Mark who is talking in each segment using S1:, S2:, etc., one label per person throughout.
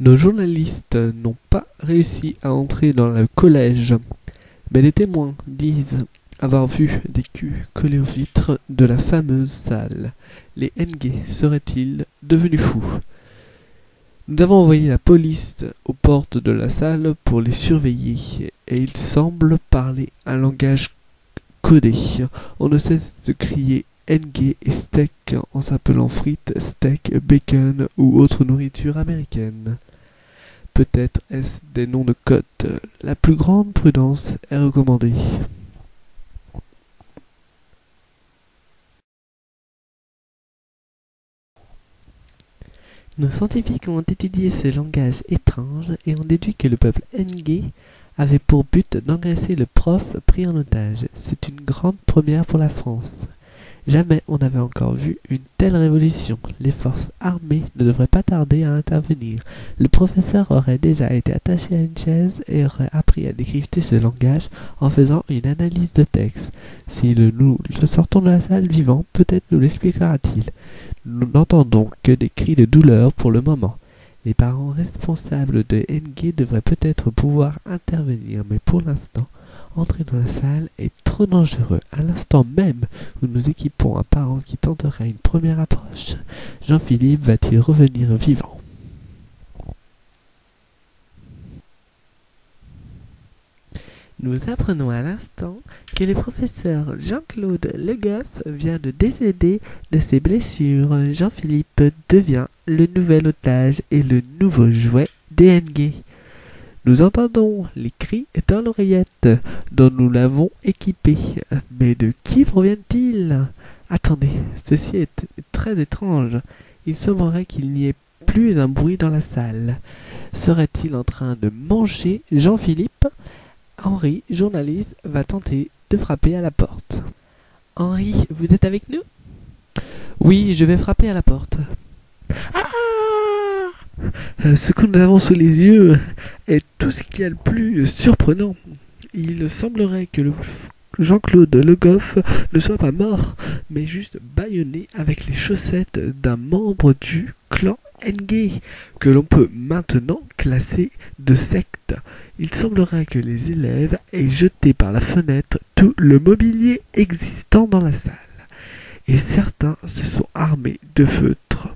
S1: Nos journalistes n'ont pas réussi à entrer dans le collège, mais les témoins disent avoir vu des culs collés aux vitres de la fameuse salle. Les Nge seraient-ils devenus fous? Nous avons envoyé la police aux portes de la salle pour les surveiller, et ils semblent parler un langage codé. On ne cesse de crier Nge et steak en s'appelant frites, steak, bacon ou autre nourriture américaine. Peut-être est-ce des noms de code. La plus grande prudence est recommandée. Nos scientifiques ont étudié ce langage étrange et ont déduit que le peuple Nge avait pour but d'engraisser le prof pris en otage. C'est une grande première pour la France. Jamais on n'avait encore vu une telle révolution. Les forces armées ne devraient pas tarder à intervenir. Le professeur aurait déjà été attaché à une chaise et aurait appris à décrypter ce langage en faisant une analyse de texte. Si nous le sortons de la salle vivant, peut-être nous l'expliquera-t-il. Nous n'entendons que des cris de douleur pour le moment. Les parents responsables de Nge devraient peut-être pouvoir intervenir, mais pour l'instant, entrer dans la salle est trop dangereux. À l'instant même où nous équipons un parent qui tenterait une première approche, Jean-Philippe va-t-il revenir vivant? Nous apprenons à l'instant que le professeur Jean-Claude Le Goff vient de décéder de ses blessures. Jean-Philippe devient le nouvel otage et le nouveau jouet des Nge. Nous entendons les cris dans l'oreillette dont nous l'avons équipé. Mais de qui proviennent-ils? Attendez, ceci est très étrange. Il semblerait qu'il n'y ait plus un bruit dans la salle. Serait-il en train de manger Jean-Philippe? Henri, journaliste, va tenter de frapper à la porte. Henri, vous êtes avec nous? Oui, je vais frapper à la porte. Ah! Ce que nous avons sous les yeux est tout ce qu'il y a de plus surprenant. Il semblerait que Jean-Claude Le Goff ne soit pas mort, mais juste bâillonné avec les chaussettes d'un membre du clan Nge, que l'on peut maintenant classer de secte. Il semblerait que les élèves aient jeté par la fenêtre tout le mobilier existant dans la salle, et certains se sont armés de feutres.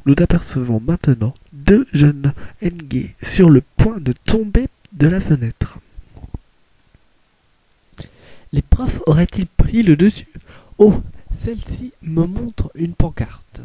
S1: Nous apercevons maintenant deux jeunes Nge sur le point de tomber de la fenêtre. Les profs auraient-ils pris le dessus? Oh, celle-ci me montre une pancarte.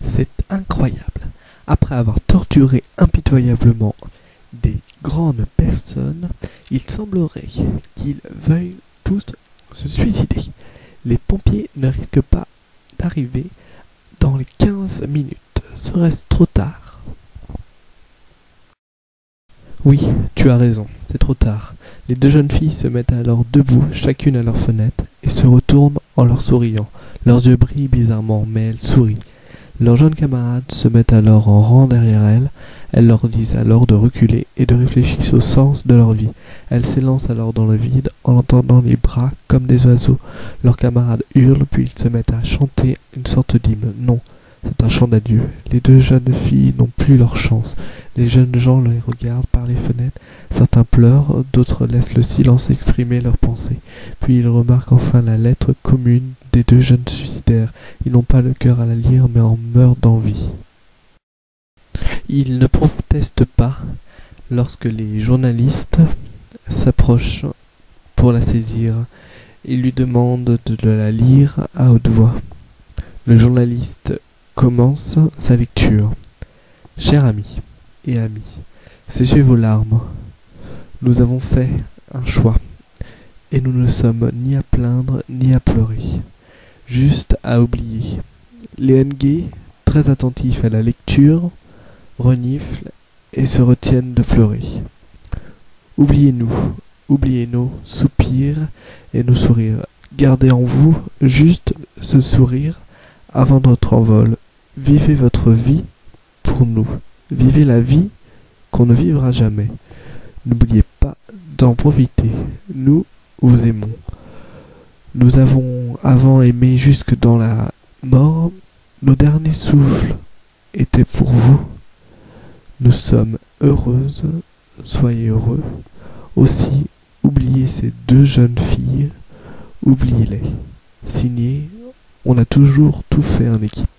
S1: C'est incroyable. Après avoir torturé impitoyablement des grandes personnes, il semblerait qu'ils veuillent tous se suicider. Les pompiers ne risquent pas d'arriver dans les 15 minutes. Serait-ce trop tard? Oui, tu as raison, c'est trop tard. Les deux jeunes filles se mettent alors debout, chacune à leur fenêtre, et se retournent en leur souriant. Leurs yeux brillent bizarrement, mais elles sourient. Leurs jeunes camarades se mettent alors en rang derrière elles. Elles leur disent alors de reculer et de réfléchir au sens de leur vie. Elles s'élancent alors dans le vide en entendant les bras comme des oiseaux. Leurs camarades hurlent, puis ils se mettent à chanter une sorte d'hymne. Non, c'est un chant d'adieu. Les deux jeunes filles n'ont plus leur chance. Les jeunes gens les regardent par les fenêtres. Certains pleurent, d'autres laissent le silence exprimer leurs pensées. Puis ils remarquent enfin la lettre commune des deux jeunes suicidaires. Ils n'ont pas le cœur à la lire, mais en meurent d'envie. Ils ne protestent pas lorsque les journalistes s'approchent pour la saisir. Ils lui demandent de la lire à haute voix. Le journaliste commence sa lecture. Chers amis et amis, séchez vos larmes. Nous avons fait un choix, et nous ne sommes ni à plaindre ni à pleurer, juste à oublier. Les Nge, très attentifs à la lecture, reniflent et se retiennent de pleurer. Oubliez-nous, oubliez nos soupirs et nos sourires. Gardez en vous juste ce sourire avant notre envol. Vivez votre vie pour nous. Vivez la vie qu'on ne vivra jamais. N'oubliez pas d'en profiter. Nous vous aimons. Nous avons avant aimé jusque dans la mort. Nos derniers souffles étaient pour vous. Nous sommes heureuses. Soyez heureux. Aussi, oubliez ces deux jeunes filles. Oubliez-les. Signé, on a toujours tout fait en équipe.